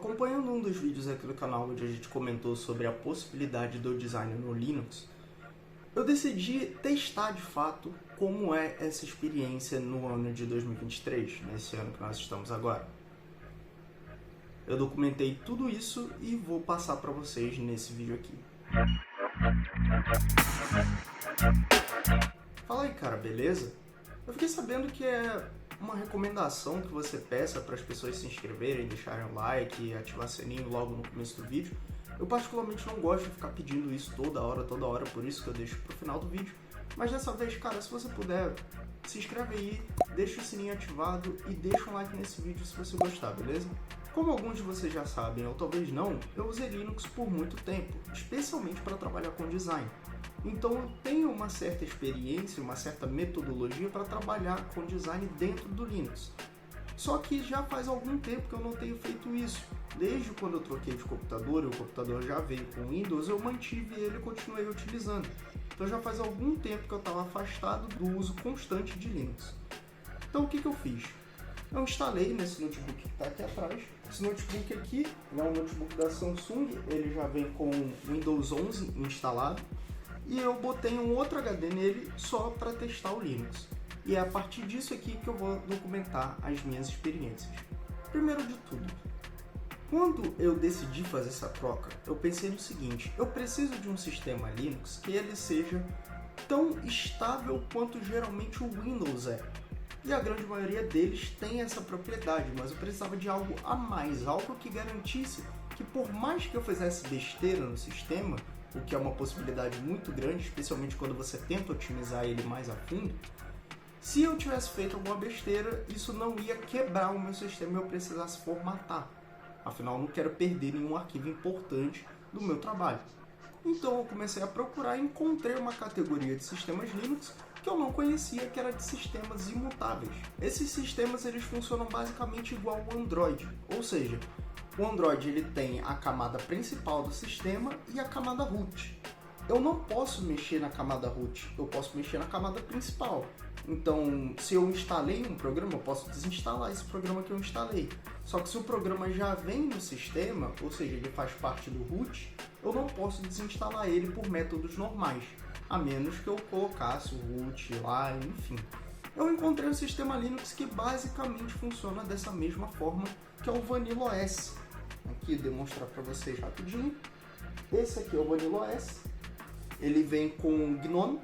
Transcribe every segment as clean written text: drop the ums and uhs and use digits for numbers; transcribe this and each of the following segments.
Acompanhando um dos vídeos aqui do canal onde a gente comentou sobre a possibilidade do design no Linux, eu decidi testar de fato como é essa experiência no ano de 2023, nesse ano que nós estamos agora. Eu documentei tudo isso e vou passar para vocês nesse vídeo aqui. Fala aí, cara, beleza? Eu fiquei sabendo que é uma recomendação que você peça para as pessoas se inscreverem, deixarem o like e ativar o sininho logo no começo do vídeo. Eu particularmente não gosto de ficar pedindo isso toda hora, por isso que eu deixo pro final do vídeo. Mas dessa vez, cara, se você puder, se inscreve aí, deixa o sininho ativado e deixa um like nesse vídeo se você gostar, beleza? Como alguns de vocês já sabem, ou talvez não, eu usei Linux por muito tempo, especialmente para trabalhar com design. Então eu tenho uma certa experiência, uma certa metodologia para trabalhar com design dentro do Linux. Só que já faz algum tempo que eu não tenho feito isso. Desde quando eu troquei de computador e o computador já veio com Windows, eu mantive ele e continuei utilizando. Então já faz algum tempo que eu estava afastado do uso constante de Linux. Então o que eu fiz? Eu instalei nesse notebook que está aqui atrás. Esse notebook aqui é um notebook da Samsung, ele já vem com Windows 11 instalado. E eu botei um outro HD nele só para testar o Linux. E é a partir disso aqui que eu vou documentar as minhas experiências. Primeiro de tudo, quando eu decidi fazer essa troca, eu pensei no seguinte: eu preciso de um sistema Linux que ele seja tão estável quanto geralmente o Windows é. E a grande maioria deles tem essa propriedade, mas eu precisava de algo a mais, algo que garantisse que por mais que eu fizesse besteira no sistema, o que é uma possibilidade muito grande, especialmente quando você tenta otimizar ele mais a fundo, se eu tivesse feito alguma besteira, isso não ia quebrar o meu sistema e eu precisasse formatar. Afinal, eu não quero perder nenhum arquivo importante do meu trabalho. Então eu comecei a procurar e encontrei uma categoria de sistemas Linux que eu não conhecia, que era de sistemas imutáveis. Esses sistemas eles funcionam basicamente igual ao Android, ou seja, o Android ele tem a camada principal do sistema e a camada root. Eu não posso mexer na camada root, eu posso mexer na camada principal. Então, se eu instalei um programa, eu posso desinstalar esse programa que eu instalei. Só que se o programa já vem no sistema, ou seja, ele faz parte do root, eu não posso desinstalar ele por métodos normais, a menos que eu colocasse o root lá, enfim. Eu encontrei um sistema Linux que basicamente funciona dessa mesma forma, que é o Vanilla OS. Aqui, demonstrar para vocês rapidinho. Esse aqui é o Vanilla OS. Ele vem com GNOME,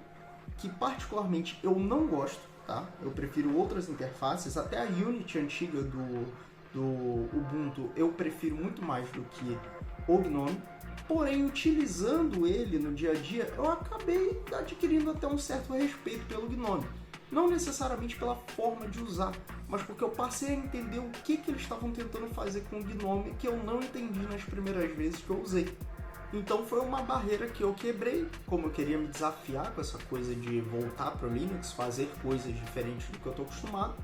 que particularmente eu não gosto, tá? Eu prefiro outras interfaces, até a Unity antiga do Ubuntu eu prefiro muito mais do que o GNOME. Porém, utilizando ele no dia a dia, eu acabei adquirindo até um certo respeito pelo GNOME. Não necessariamente pela forma de usar, mas porque eu passei a entender o que eles estavam tentando fazer com o GNOME que eu não entendi nas primeiras vezes que eu usei. Então foi uma barreira que eu quebrei, como eu queria me desafiar com essa coisa de voltar para o Linux, fazer coisas diferentes do que eu estou acostumado.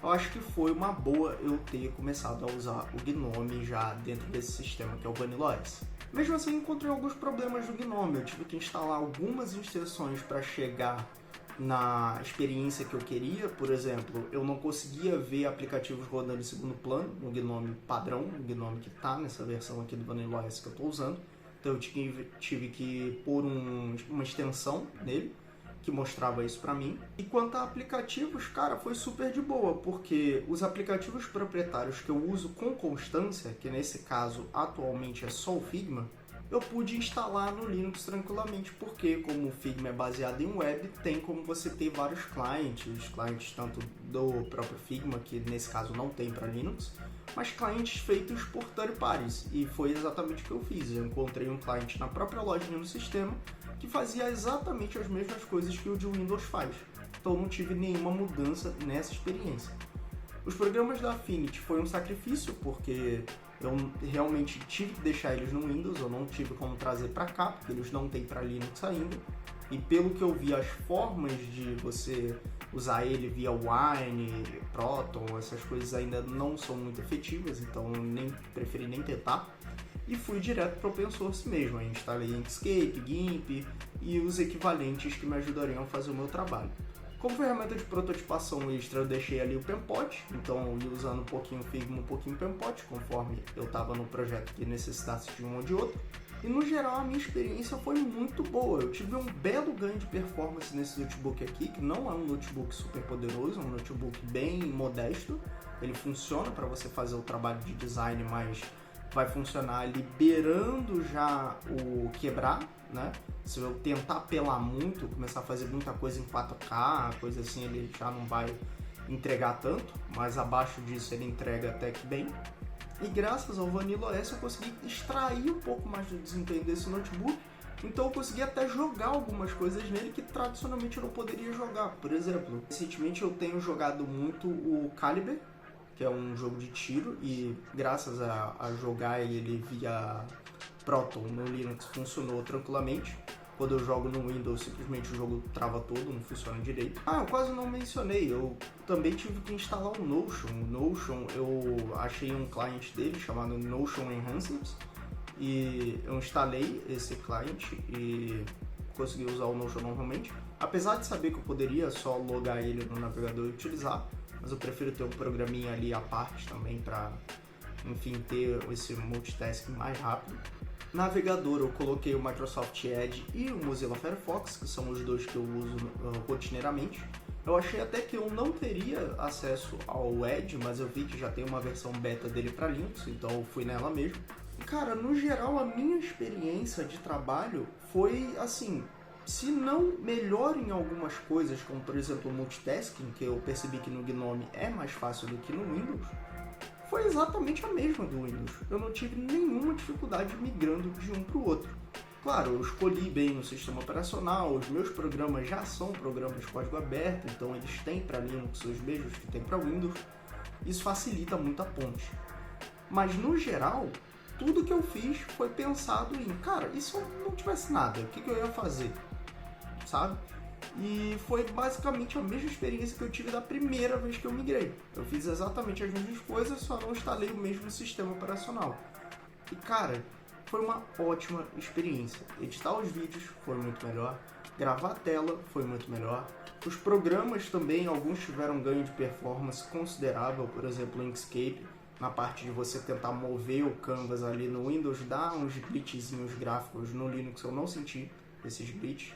Eu acho que foi uma boa eu ter começado a usar o GNOME já dentro desse sistema que é o Vanilla OS. Mesmo assim, encontrei alguns problemas no GNOME, eu tive que instalar algumas instruções para chegar na experiência que eu queria. Por exemplo, eu não conseguia ver aplicativos rodando em segundo plano no GNOME padrão, o GNOME que está nessa versão aqui do Vanilla OS que eu estou usando. Então eu tive que pôr uma extensão nele que mostrava isso para mim. E quanto a aplicativos, cara, foi super de boa, porque os aplicativos proprietários que eu uso com constância, que nesse caso atualmente é só o Figma, eu pude instalar no Linux tranquilamente, porque como o Figma é baseado em web, tem como você ter vários clientes tanto do próprio Figma, que nesse caso não tem para Linux, mas clientes feitos por third parties, e foi exatamente o que eu fiz. Eu encontrei um cliente na própria lojinha no sistema que fazia exatamente as mesmas coisas que o de Windows faz, então não tive nenhuma mudança nessa experiência. Os programas da Affinity foi um sacrifício, porque eu realmente tive que deixar eles no Windows, eu não tive como trazer para cá, porque eles não têm para Linux ainda. E pelo que eu vi, as formas de você usar ele via Wine, Proton, essas coisas ainda não são muito efetivas, então eu preferi nem tentar. E fui direto para o Open Source mesmo, eu instalei Inkscape, GIMP e os equivalentes que me ajudariam a fazer o meu trabalho. Como ferramenta de prototipação extra, eu deixei ali o Penpot, então eu ia usando um pouquinho Figma, um pouquinho Penpot, conforme eu estava no projeto que necessitasse de um ou de outro. E no geral a minha experiência foi muito boa, eu tive um belo ganho de performance nesse notebook aqui, que não é um notebook super poderoso, é um notebook bem modesto. Ele funciona para você fazer o trabalho de design, mas vai funcionar liberando já o quebrar, né? Se eu tentar apelar muito, começar a fazer muita coisa em 4K, coisa assim, ele já não vai entregar tanto, mas abaixo disso ele entrega até que bem. E graças ao VanillaOS eu consegui extrair um pouco mais do desempenho desse notebook, então eu consegui até jogar algumas coisas nele que tradicionalmente eu não poderia jogar. Por exemplo, recentemente eu tenho jogado muito o Caliber, que é um jogo de tiro, e graças a jogar ele via Proton no Linux funcionou tranquilamente. Quando eu jogo no Windows, simplesmente o jogo trava todo, não funciona direito. Eu quase não mencionei, eu também tive que instalar o Notion. O Notion, eu achei um cliente dele chamado Notion Enhanced, e eu instalei esse cliente e consegui usar o Notion normalmente. Apesar de saber que eu poderia só logar ele no navegador e utilizar, mas eu prefiro ter um programinha ali à parte também para, enfim, ter esse multitasking mais rápido. Navegador, eu coloquei o Microsoft Edge e o Mozilla Firefox, que são os dois que eu uso rotineiramente. Eu achei até que eu não teria acesso ao Edge, mas eu vi que já tem uma versão beta dele para Linux, então eu fui nela mesmo. Cara, no geral, a minha experiência de trabalho foi assim, se não melhor em algumas coisas, como por exemplo o multitasking, que eu percebi que no GNOME é mais fácil do que no Windows, foi exatamente a mesma do Windows. Eu não tive nenhuma dificuldade migrando de um para o outro. Claro, eu escolhi bem o sistema operacional, os meus programas já são programas de código aberto, então eles têm para Linux os mesmos que tem para Windows. Isso facilita muito a ponte. Mas no geral, tudo que eu fiz foi pensado em, cara, e se eu não tivesse nada, o que eu ia fazer? Sabe? E foi basicamente a mesma experiência que eu tive da primeira vez que eu migrei. Eu fiz exatamente as mesmas coisas, só não instalei o mesmo sistema operacional. E cara, foi uma ótima experiência. Editar os vídeos foi muito melhor, gravar a tela foi muito melhor. Os programas também, alguns tiveram ganho de performance considerável, por exemplo o Inkscape, na parte de você tentar mover o canvas ali no Windows, dá uns glitchzinhos gráficos, no Linux eu não senti esses glitches.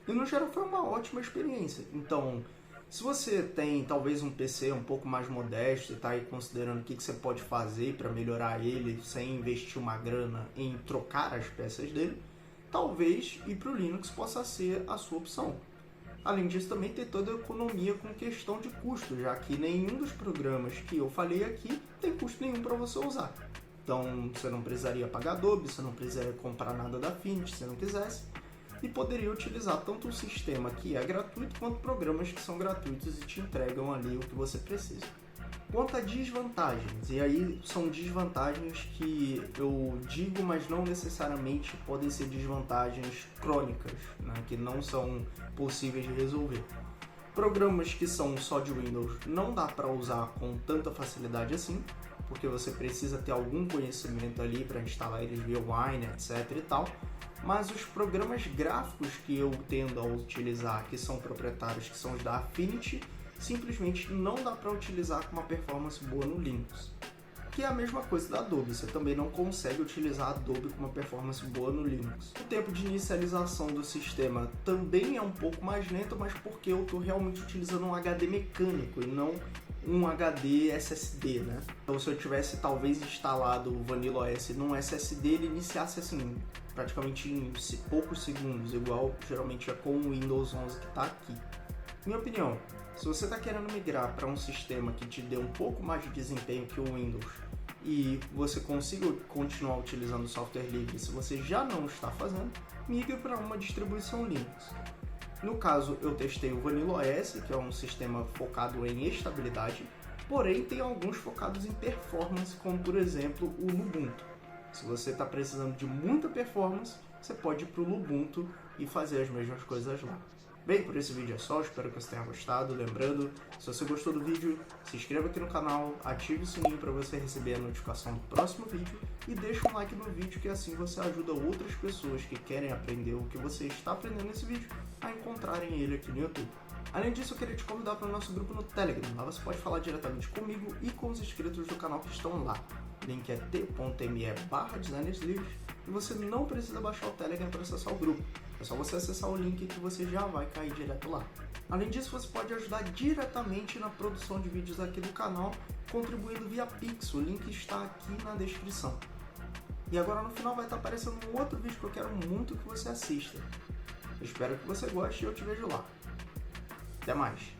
E no geral foi uma ótima experiência. Então, se você tem talvez um PC um pouco mais modesto e está aí considerando o que você pode fazer para melhorar ele sem investir uma grana em trocar as peças dele, talvez ir para o Linux possa ser a sua opção. Além disso, também tem toda a economia com questão de custo, já que nenhum dos programas que eu falei aqui tem custo nenhum para você usar. Então, você não precisaria pagar Adobe, você não precisaria comprar nada da Affinity se não quisesse. E poderia utilizar tanto o sistema que é gratuito quanto programas que são gratuitos e te entregam ali o que você precisa. Quanto a desvantagens, e aí são desvantagens que eu digo, mas não necessariamente podem ser desvantagens crônicas, né, que não são possíveis de resolver. Programas que são só de Windows não dá para usar com tanta facilidade assim, porque você precisa ter algum conhecimento ali para instalar eles via Wine, etc e tal. Mas os programas gráficos que eu tendo a utilizar, que são proprietários, que são os da Affinity, simplesmente não dá para utilizar com uma performance boa no Linux. Que é a mesma coisa da Adobe, você também não consegue utilizar a Adobe com uma performance boa no Linux. O tempo de inicialização do sistema também é um pouco mais lento, mas porque eu estou realmente utilizando um HD mecânico e não um HD SSD, né? Então se eu tivesse talvez instalado o VanillaOS num SSD, ele iniciasse assim, praticamente em poucos segundos, igual geralmente é com o Windows 11 que está aqui. Minha opinião, se você está querendo migrar para um sistema que te dê um pouco mais de desempenho que o Windows e você consiga continuar utilizando o software livre, se você já não está fazendo, migre para uma distribuição Linux. No caso, eu testei o VanillaOS, que é um sistema focado em estabilidade, porém tem alguns focados em performance, como por exemplo o Lubuntu. Se você está precisando de muita performance, você pode ir para o Lubuntu e fazer as mesmas coisas lá. Bem, por esse vídeo é só, espero que você tenha gostado. Lembrando, se você gostou do vídeo, se inscreva aqui no canal, ative o sininho para você receber a notificação do próximo vídeo e deixe um like no vídeo, que assim você ajuda outras pessoas que querem aprender o que você está aprendendo nesse vídeo a encontrarem ele aqui no YouTube. Além disso, eu queria te convidar para o nosso grupo no Telegram. Lá você pode falar diretamente comigo e com os inscritos do canal que estão lá. O link é t.me/designerslivres e você não precisa baixar o Telegram para acessar o grupo. É só você acessar o link que você já vai cair direto lá. Além disso, você pode ajudar diretamente na produção de vídeos aqui do canal, contribuindo via Pix. O link está aqui na descrição. E agora no final vai estar aparecendo um outro vídeo que eu quero muito que você assista. Eu espero que você goste e eu te vejo lá. Até mais!